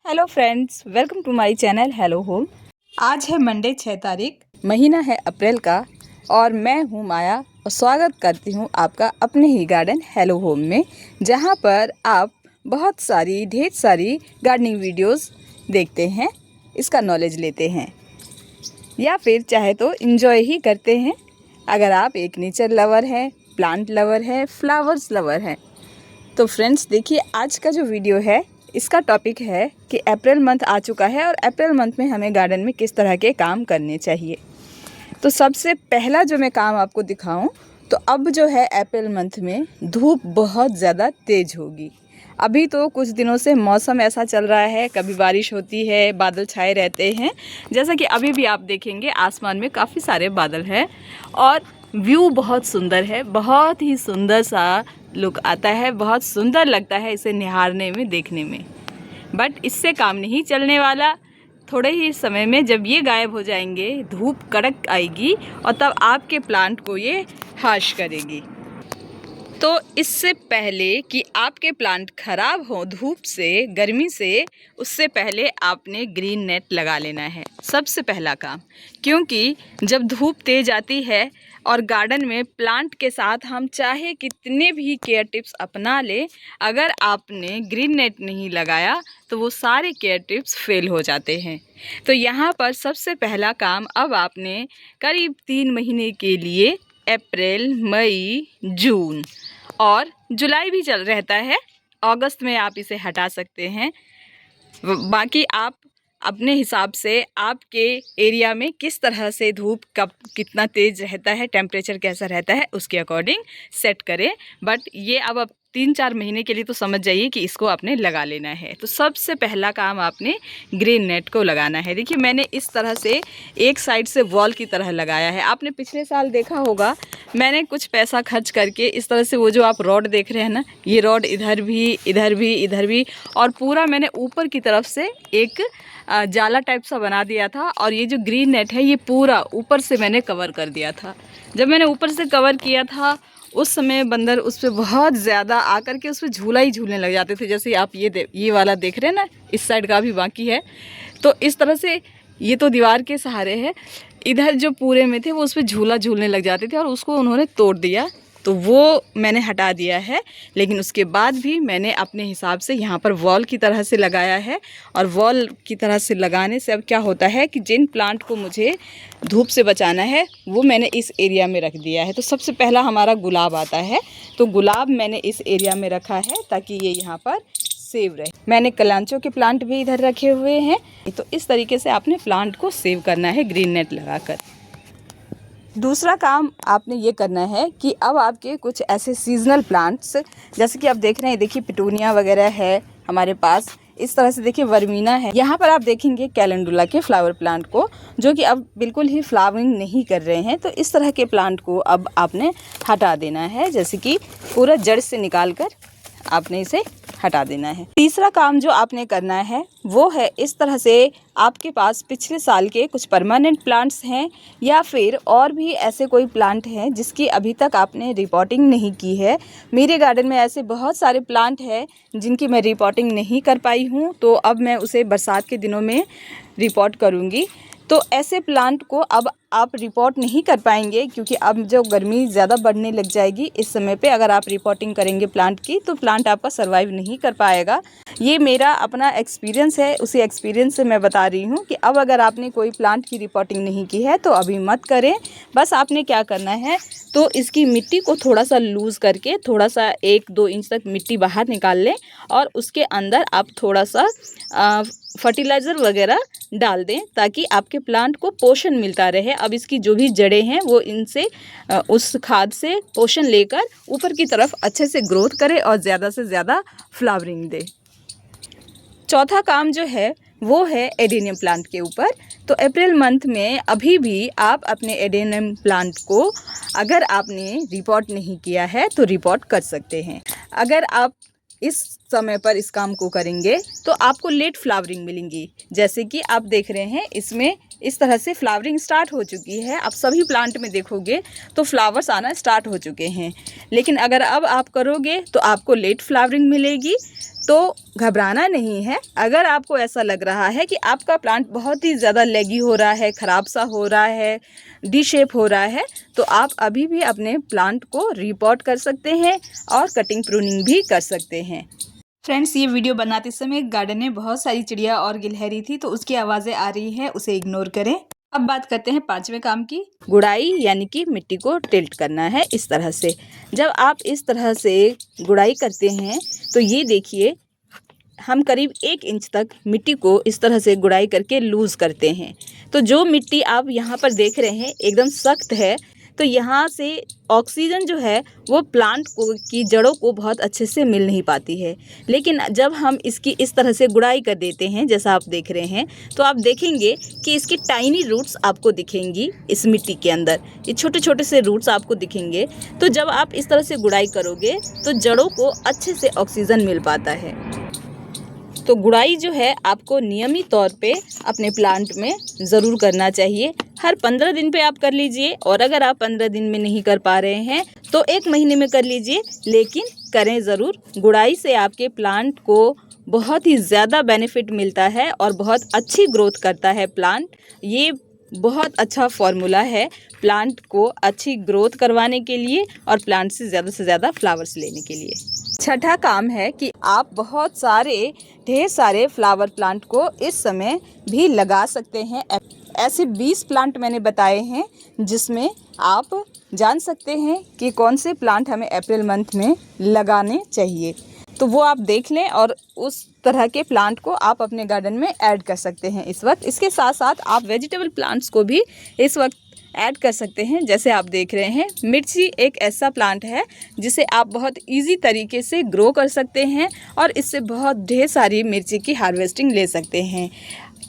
Hello friends, welcome to my channel hello home. आज है Monday 6 तारीख, महीना है अप्रैल का और मैं हूँ माया और स्वागत करती हूँ आपका अपने ही गार्डन हेलो होम में, जहाँ पर आप बहुत सारी ढेर सारी गार्डनिंग वीडियोस देखते हैं, इसका नॉलेज लेते हैं या फिर चाहे तो इन्जॉय ही करते हैं। अगर आप एक नेचर लवर हैं, प्लांट लवर हैं, फ्लावर्स लवर हैं तो फ्रेंड्स देखिए, आज का जो वीडियो है इसका टॉपिक है कि अप्रैल मंथ आ चुका है और अप्रैल मंथ में हमें गार्डन में किस तरह के काम करने चाहिए। तो सबसे पहला जो मैं काम आपको दिखाऊं, तो अब जो है अप्रैल मंथ में धूप बहुत ज़्यादा तेज़ होगी। अभी तो कुछ दिनों से मौसम ऐसा चल रहा है, कभी बारिश होती है, बादल छाए रहते हैं। जैसा कि अभी भी आप देखेंगे आसमान में काफ़ी सारे बादल हैं और व्यू बहुत सुंदर है, बहुत ही सुंदर सा लुक आता है, बहुत सुंदर लगता है इसे निहारने में, देखने में। बट इससे काम नहीं चलने वाला। थोड़े ही समय में जब ये गायब हो जाएंगे, धूप कड़क आएगी और तब आपके प्लांट को ये हाश करेगी। तो इससे पहले कि आपके प्लांट खराब हो धूप से, गर्मी से, उससे पहले आपने ग्रीन नेट लगा लेना है, सबसे पहला काम। क्योंकि जब धूप तेज आती है और गार्डन में प्लांट के साथ हम चाहे कितने भी केयर टिप्स अपना लें, अगर आपने ग्रीन नेट नहीं लगाया तो वो सारे केयर टिप्स फेल हो जाते हैं। तो यहाँ पर सबसे पहला काम, अब आपने करीब 3 महीने के लिए अप्रैल, मई, जून और जुलाई भी चल रहता है, अगस्त में आप इसे हटा सकते हैं। बाकी आप अपने हिसाब से आपके एरिया में किस तरह से धूप कब कितना तेज़ रहता है, टेम्परेचर कैसा रहता है, उसके अकॉर्डिंग सेट करें। बट ये अब 3-4 महीने के लिए तो समझ जाइए कि इसको आपने लगा लेना है। तो सबसे पहला काम आपने ग्रीन नेट को लगाना है। देखिए, मैंने इस तरह से एक साइड से वॉल की तरह लगाया है। आपने पिछले साल देखा होगा, मैंने कुछ पैसा खर्च करके इस तरह से, वो जो आप रॉड देख रहे हैं ना, ये रॉड इधर भी, इधर भी, इधर भी, और पूरा मैंने ऊपर की तरफ से एक जाला टाइप सा बना दिया था। और ये जो ग्रीन नेट है ये पूरा ऊपर से मैंने कवर कर दिया था। जब मैंने ऊपर से कवर किया था उस समय बंदर उस पर बहुत ज़्यादा आकर के उस पर झूला ही झूलने लग जाते थे। जैसे आप ये वाला देख रहे हैं ना, इस साइड का भी बाकी है। तो इस तरह से ये तो दीवार के सहारे है, इधर जो पूरे में थे वो उस पर झूला झूलने लग जाते थे और उसको उन्होंने तोड़ दिया। तो वो मैंने हटा दिया है। लेकिन उसके बाद भी मैंने अपने हिसाब से यहाँ पर वॉल की तरह से लगाया है। और वॉल की तरह से लगाने से अब क्या होता है कि जिन प्लांट को मुझे धूप से बचाना है वो मैंने इस एरिया में रख दिया है। तो सबसे पहला हमारा गुलाब आता है, तो गुलाब मैंने इस एरिया में रखा है ताकि ये यहाँ पर सेव रहे। मैंने कलांचो के प्लांट भी इधर रखे हुए हैं। तो इस तरीके से आपने प्लांट को सेव करना है ग्रीन नेट लगाकर। दूसरा काम आपने ये करना है कि अब आपके कुछ ऐसे सीजनल प्लांट्स, जैसे कि आप देख रहे हैं, देखिए पिटूनिया वगैरह है हमारे पास, इस तरह से देखिए वर्मीना है। यहाँ पर आप देखेंगे कैलेंडुला के फ्लावर प्लांट को, जो कि अब बिल्कुल ही फ्लावरिंग नहीं कर रहे हैं। तो इस तरह के प्लांट को अब आपने हटा देना है, जैसे कि पूरा जड़ से निकाल कर आपने इसे हटा देना है। तीसरा काम जो आपने करना है वो है, इस तरह से आपके पास पिछले साल के कुछ परमानेंट प्लांट्स हैं या फिर और भी ऐसे कोई प्लांट हैं जिसकी अभी तक आपने रिपोर्टिंग नहीं की है। मेरे गार्डन में ऐसे बहुत सारे प्लांट हैं जिनकी मैं रिपोर्टिंग नहीं कर पाई हूँ, तो अब मैं उसे बरसात के दिनों में रिपोर्ट करूँगी। तो ऐसे प्लांट को अब आप रिपोर्ट नहीं कर पाएंगे, क्योंकि अब जो गर्मी ज़्यादा बढ़ने लग जाएगी इस समय पे, अगर आप रिपोर्टिंग करेंगे प्लांट की तो प्लांट आपका सर्वाइव नहीं कर पाएगा। ये मेरा अपना एक्सपीरियंस है, उसी एक्सपीरियंस से मैं बता रही हूँ कि अब अगर आपने कोई प्लांट की रिपोर्टिंग नहीं की है तो अभी मत करें। बस आपने क्या करना है, तो इसकी मिट्टी को थोड़ा सा लूज़ करके, थोड़ा सा 1-2 इंच तक मिट्टी बाहर निकाल लें और उसके अंदर आप थोड़ा सा फर्टिलाइज़र वगैरह डाल दें ताकि आपके प्लांट को पोषण मिलता रहे। अब इसकी जो भी जड़ें हैं वो इनसे उस खाद से पोषण लेकर ऊपर की तरफ अच्छे से ग्रोथ करे और ज़्यादा से ज़्यादा फ्लावरिंग दे। चौथा काम जो है वो है एडेनियम प्लांट के ऊपर। तो अप्रैल मंथ में अभी भी आप अपने एडेनियम प्लांट को, अगर आपने रिपोर्ट नहीं किया है तो रिपोर्ट कर सकते हैं। अगर आप इस समय पर इस काम को करेंगे तो आपको लेट फ्लावरिंग मिलेंगी। जैसे कि आप देख रहे हैं, इसमें इस तरह से फ्लावरिंग स्टार्ट हो चुकी है। आप सभी प्लांट में देखोगे तो फ्लावर्स आना स्टार्ट हो चुके हैं। लेकिन अगर अब आप करोगे तो आपको लेट फ्लावरिंग मिलेगी। तो घबराना नहीं है। अगर आपको ऐसा लग रहा है कि आपका प्लांट बहुत ही ज़्यादा लेगी हो रहा है, ख़राब सा हो रहा है, डी शेप हो रहा है, तो आप अभी भी अपने प्लांट को रिपॉट कर सकते हैं और कटिंग प्रूनिंग भी कर सकते हैं। फ्रेंड्स, ये वीडियो बनाते समय गार्डन में बहुत सारी चिड़िया और गिलहरी थी, तो उसकी आवाज़ें आ रही हैं, उसे इग्नोर करें। अब बात करते हैं 5वें काम की, गुड़ाई, यानी कि मिट्टी को टिल्ट करना है इस तरह से। जब आप इस तरह से गुड़ाई करते हैं तो ये देखिए, हम करीब 1 इंच तक मिट्टी को इस तरह से गुड़ाई करके लूज़ करते हैं। तो जो मिट्टी आप यहाँ पर देख रहे हैं एकदम सख्त है, तो यहाँ से ऑक्सीजन जो है वो प्लांट को की जड़ों को बहुत अच्छे से मिल नहीं पाती है। लेकिन जब हम इसकी इस तरह से गुड़ाई कर देते हैं, जैसा आप देख रहे हैं, तो आप देखेंगे कि इसकी टाइनी रूट्स आपको दिखेंगी इस मिट्टी के अंदर। ये छोटे छोटे से रूट्स आपको दिखेंगे। तो जब आप इस तरह से गुड़ाई करोगे तो जड़ों को अच्छे से ऑक्सीजन मिल पाता है। तो गुड़ाई जो है आपको नियमित तौर पे अपने प्लांट में ज़रूर करना चाहिए। हर 15 दिन पे आप कर लीजिए, और अगर आप 15 दिन में नहीं कर पा रहे हैं तो 1 महीने में कर लीजिए, लेकिन करें ज़रूर। गुड़ाई से आपके प्लांट को बहुत ही ज़्यादा बेनिफिट मिलता है और बहुत अच्छी ग्रोथ करता है प्लांट। ये बहुत अच्छा फॉर्मूला है प्लांट को अच्छी ग्रोथ करवाने के लिए और प्लांट से ज़्यादा फ्लावर्स लेने के लिए। छठा काम है कि आप बहुत सारे ढेर सारे फ्लावर प्लांट को इस समय भी लगा सकते हैं। ऐसे 20 प्लांट मैंने बताए हैं जिसमें आप जान सकते हैं कि कौन से प्लांट हमें अप्रैल मंथ में लगाने चाहिए। तो वो आप देख लें और उस तरह के प्लांट को आप अपने गार्डन में ऐड कर सकते हैं इस वक्त। इसके साथ साथ आप वेजिटेबल प्लांट्स को भी इस वक्त ऐड कर सकते हैं। जैसे आप देख रहे हैं, मिर्ची एक ऐसा प्लांट है जिसे आप बहुत इजी तरीके से ग्रो कर सकते हैं और इससे बहुत ढेर सारी मिर्ची की हार्वेस्टिंग ले सकते हैं।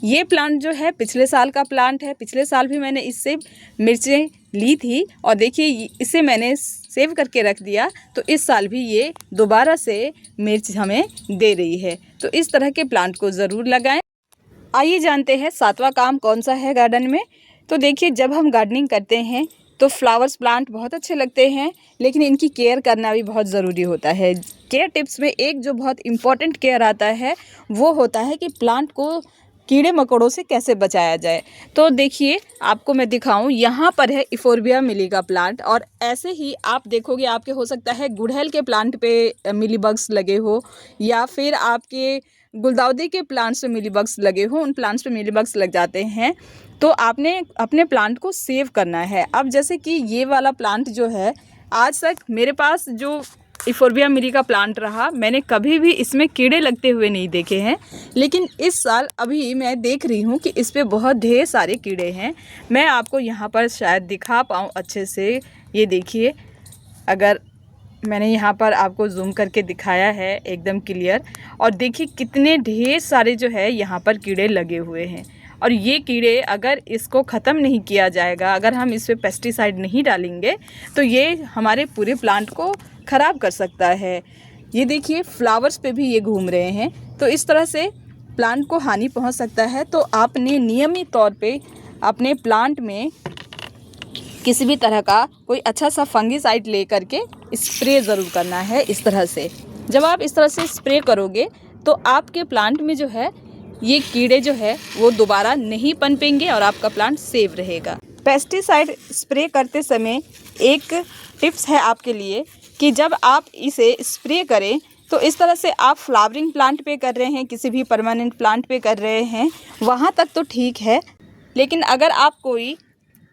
ये प्लांट जो है पिछले साल का प्लांट है। पिछले साल भी मैंने इससे मिर्चें ली थी और देखिए इसे मैंने सेव करके रख दिया, तो इस साल भी ये दोबारा से मिर्च हमें दे रही है। तो इस तरह के प्लांट को ज़रूर लगाएं। आइए जानते हैं 7वां काम कौन सा है गार्डन में। तो देखिए, जब हम गार्डनिंग करते हैं तो फ्लावर्स प्लांट बहुत अच्छे लगते हैं, लेकिन इनकी केयर करना भी बहुत ज़रूरी होता है। केयर टिप्स में एक जो बहुत इम्पॉर्टेंट केयर आता है वो होता है कि प्लांट को कीड़े मकोड़ों से कैसे बचाया जाए। तो देखिए, आपको मैं दिखाऊं, यहाँ पर है इफोर्बिया मिली का प्लांट, और ऐसे ही आप देखोगे आपके हो सकता है गुड़हल के प्लांट पे मिली बग्स लगे हो, या फिर आपके गुलदाउदी के प्लांट्स पे मिली बग्स लगे हो। उन प्लांट्स पे मिली बग्स लग जाते हैं तो आपने अपने प्लांट को सेव करना है। अब जैसे कि ये वाला प्लांट जो है, आज तक मेरे पास जो इफोर्बिया मिली का प्लांट रहा, मैंने कभी भी इसमें कीड़े लगते हुए नहीं देखे हैं। लेकिन इस साल अभी मैं देख रही हूँ कि इस पे बहुत ढेर सारे कीड़े हैं। मैं आपको यहाँ पर शायद दिखा पाऊँ अच्छे से। ये देखिए, अगर मैंने यहाँ पर आपको जूम करके दिखाया है एकदम क्लियर, और देखिए कितने ढेर सारे जो है यहाँ पर कीड़े लगे हुए हैं। और ये कीड़े अगर इसको ख़त्म नहीं किया जाएगा, अगर हम इस पे पेस्टिसाइड नहीं डालेंगे, तो ये हमारे पूरे प्लांट को ख़राब कर सकता है। ये देखिए, फ्लावर्स पे भी ये घूम रहे हैं, तो इस तरह से प्लांट को हानि पहुंच सकता है। तो आपने नियमित तौर पे अपने प्लांट में किसी भी तरह का कोई अच्छा सा फंगिसाइड ले करके स्प्रे ज़रूर करना है इस तरह से। जब आप इस तरह से स्प्रे करोगे तो आपके प्लांट में जो है ये कीड़े जो है वो दोबारा नहीं पनपेंगे और आपका प्लांट सेव रहेगा। पेस्टिसाइड स्प्रे करते समय एक टिप्स है आपके लिए कि जब आप इसे स्प्रे करें तो इस तरह से आप फ्लावरिंग प्लांट पे कर रहे हैं, किसी भी परमानेंट प्लांट पे कर रहे हैं, वहाँ तक तो ठीक है। लेकिन अगर आप कोई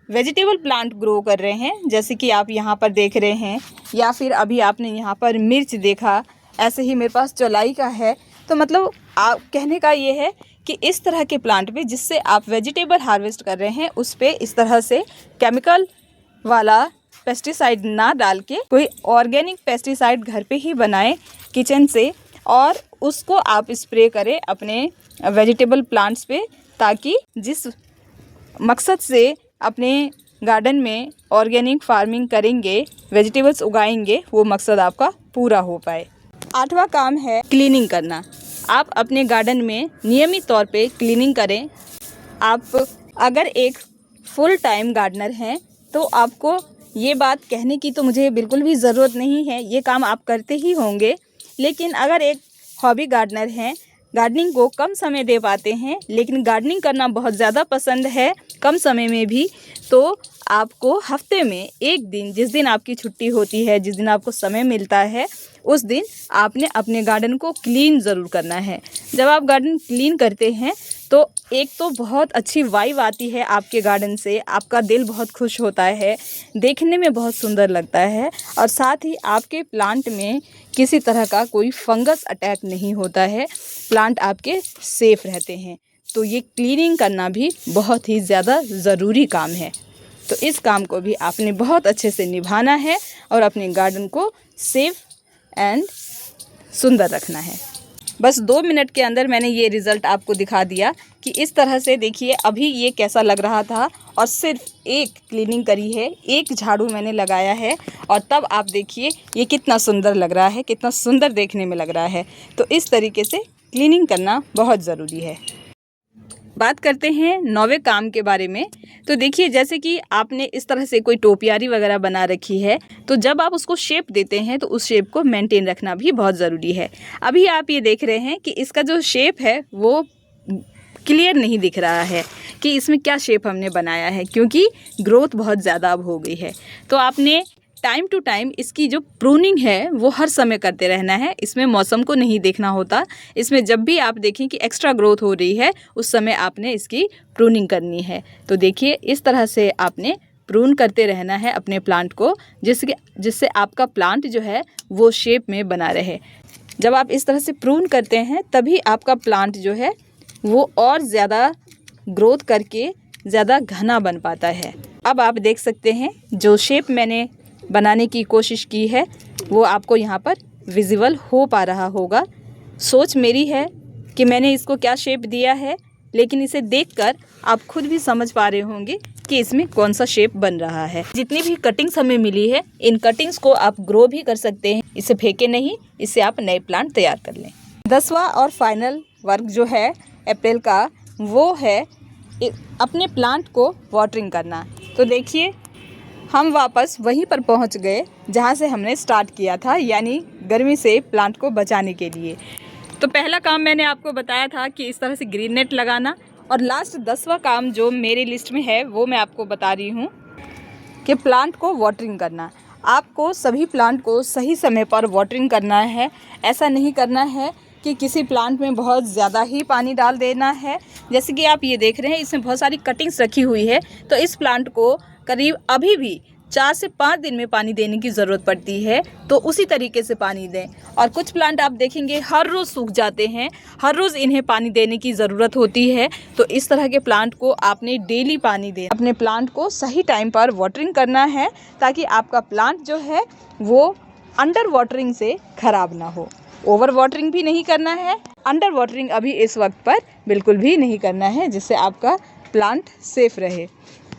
वेजिटेबल प्लांट ग्रो कर रहे हैं, जैसे कि आप यहाँ पर देख रहे हैं, या फिर अभी आपने यहाँ पर मिर्च देखा, ऐसे ही मेरे पास चौलाई का है, तो मतलब आप कहने का ये है कि इस तरह के प्लांट पे जिससे आप वेजिटेबल हार्वेस्ट कर रहे हैं उस पे इस तरह से केमिकल वाला पेस्टिसाइड ना डाल के कोई ऑर्गेनिक पेस्टिसाइड घर पे ही बनाएं किचन से, और उसको आप स्प्रे करें अपने वेजिटेबल प्लांट्स पे, ताकि जिस मकसद से अपने गार्डन में ऑर्गेनिक फार्मिंग करेंगे, वेजिटेबल्स उगाएंगे, वो मकसद आपका पूरा हो पाए। 8वां काम है क्लीनिंग करना। आप अपने गार्डन में नियमित तौर पे क्लीनिंग करें। आप अगर एक फुल टाइम गार्डनर हैं तो आपको ये बात कहने की तो मुझे बिल्कुल भी ज़रूरत नहीं है, ये काम आप करते ही होंगे। लेकिन अगर एक हॉबी गार्डनर हैं, गार्डनिंग को कम समय दे पाते हैं लेकिन गार्डनिंग करना बहुत ज़्यादा पसंद है कम समय में भी, तो आपको हफ्ते में एक दिन, जिस दिन आपकी छुट्टी होती है, जिस दिन आपको समय मिलता है, उस दिन आपने अपने गार्डन को क्लीन ज़रूर करना है। जब आप गार्डन क्लीन करते हैं तो एक तो बहुत अच्छी वाइब आती है आपके गार्डन से, आपका दिल बहुत खुश होता है, देखने में बहुत सुंदर लगता है और साथ ही आपके प्लांट में किसी तरह का कोई फंगस अटैक नहीं होता है, प्लांट आपके सेफ रहते हैं। तो ये क्लीनिंग करना भी बहुत ही ज़्यादा ज़रूरी काम है। तो इस काम को भी आपने बहुत अच्छे से निभाना है और अपने गार्डन को सेफ एंड सुंदर रखना है। बस 2 मिनट के अंदर मैंने ये रिज़ल्ट आपको दिखा दिया कि इस तरह से देखिए अभी ये कैसा लग रहा था और सिर्फ एक क्लीनिंग करी है, एक झाड़ू मैंने लगाया है और तब आप देखिए ये कितना सुंदर लग रहा है, कितना सुंदर देखने में लग रहा है। तो इस तरीके से क्लीनिंग करना बहुत ज़रूरी है। बात करते हैं 9वें काम के बारे में। तो देखिए जैसे कि आपने इस तरह से कोई टोपियारी वगैरह बना रखी है, तो जब आप उसको शेप देते हैं तो उस शेप को मेंटेन रखना भी बहुत ज़रूरी है। अभी आप ये देख रहे हैं कि इसका जो शेप है वो क्लियर नहीं दिख रहा है कि इसमें क्या शेप हमने बनाया है, क्योंकि ग्रोथ बहुत ज़्यादा अब हो गई है। तो आपने टाइम टू टाइम इसकी जो प्रूनिंग है वो हर समय करते रहना है। इसमें मौसम को नहीं देखना होता, इसमें जब भी आप देखें कि एक्स्ट्रा ग्रोथ हो रही है उस समय आपने इसकी प्रूनिंग करनी है। तो देखिए इस तरह से आपने प्रून करते रहना है अपने प्लांट को, जिससे आपका प्लांट जो है वो शेप में बना रहे। जब आप इस तरह से प्रून करते हैं तभी आपका प्लांट जो है वो और ज़्यादा ग्रोथ करके ज़्यादा घना बन पाता है। अब आप देख सकते हैं जो शेप मैंने बनाने की कोशिश की है वो आपको यहाँ पर विजिबल हो पा रहा होगा। सोच मेरी है कि मैंने इसको क्या शेप दिया है, लेकिन इसे देखकर आप खुद भी समझ पा रहे होंगे कि इसमें कौन सा शेप बन रहा है। जितनी भी कटिंग्स हमें मिली है इन कटिंग्स को आप ग्रो भी कर सकते हैं, इसे फेंके नहीं, इससे आप नए प्लांट तैयार कर लें। 10वां और फाइनल वर्क जो है अप्रैल का वो है अपने प्लांट को वाटरिंग करना। तो देखिए हम वापस वहीं पर पहुंच गए जहां से हमने स्टार्ट किया था, यानी गर्मी से प्लांट को बचाने के लिए। तो पहला काम मैंने आपको बताया था कि इस तरह से ग्रीन नेट लगाना, और लास्ट 10वां काम जो मेरी लिस्ट में है वो मैं आपको बता रही हूँ कि प्लांट को वाटरिंग करना। आपको सभी प्लांट को सही समय पर वाटरिंग करना है। ऐसा नहीं करना है कि किसी प्लांट में बहुत ज़्यादा ही पानी डाल देना है। जैसे कि आप ये देख रहे हैं इसमें बहुत सारी कटिंग्स रखी हुई है, तो इस प्लांट को करीब अभी भी 4 से 5 दिन में पानी देने की ज़रूरत पड़ती है, तो उसी तरीके से पानी दें। और कुछ प्लांट आप देखेंगे हर रोज़ सूख जाते हैं, हर रोज़ इन्हें पानी देने की ज़रूरत होती है। तो इस तरह के प्लांट को आपने डेली पानी दें, अपने प्लांट को सही टाइम पर वाटरिंग करना है ताकि आपका प्लांट जो है वो अंडर वाटरिंग से ख़राब ना हो। ओवर वाटरिंग भी नहीं करना है, अंडर वाटरिंग अभी इस वक्त पर बिल्कुल भी नहीं करना है, जिससे आपका प्लांट सेफ रहे।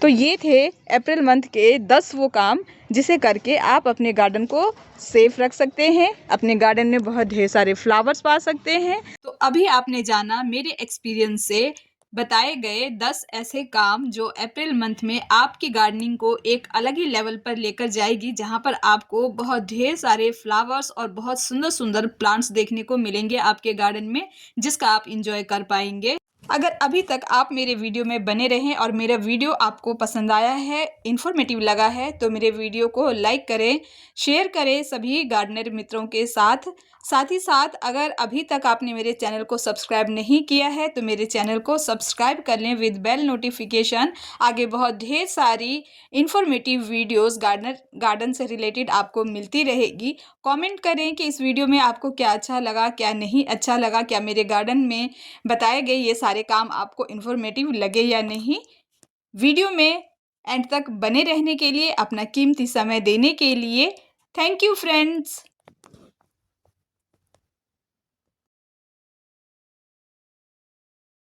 तो ये थे अप्रैल मंथ के 10 वो काम जिसे करके आप अपने गार्डन को सेफ रख सकते हैं, अपने गार्डन में बहुत ढेर सारे फ्लावर्स पा सकते हैं। तो अभी आपने जाना मेरे एक्सपीरियंस से बताए गए 10 ऐसे काम जो अप्रैल मंथ में आपकी गार्डनिंग को एक अलग ही लेवल पर लेकर जाएगी, जहां पर आपको बहुत ढेर सारे फ्लावर्स और बहुत सुंदर सुंदर प्लांट्स देखने को मिलेंगे आपके गार्डन में, जिसका आप इंजॉय कर पाएंगे। अगर अभी तक आप मेरे वीडियो में बने रहें और मेरा वीडियो आपको पसंद आया है, इन्फॉर्मेटिव लगा है, तो मेरे वीडियो को लाइक करें, शेयर करें सभी गार्डनर मित्रों के साथ। साथ ही साथ अगर अभी तक आपने मेरे चैनल को सब्सक्राइब नहीं किया है तो मेरे चैनल को सब्सक्राइब कर लें विद बेल नोटिफिकेशन। आगे बहुत ढेर सारी इन्फॉर्मेटिव वीडियोस गार्डन से रिलेटेड आपको मिलती रहेगी। कमेंट करें कि इस वीडियो में आपको क्या अच्छा लगा, क्या नहीं अच्छा लगा, क्या मेरे गार्डन में बताए गए ये सारे काम आपको इन्फॉर्मेटिव लगे या नहीं। वीडियो में एंड तक बने रहने के लिए, अपना कीमती समय देने के लिए थैंक यू फ्रेंड्स।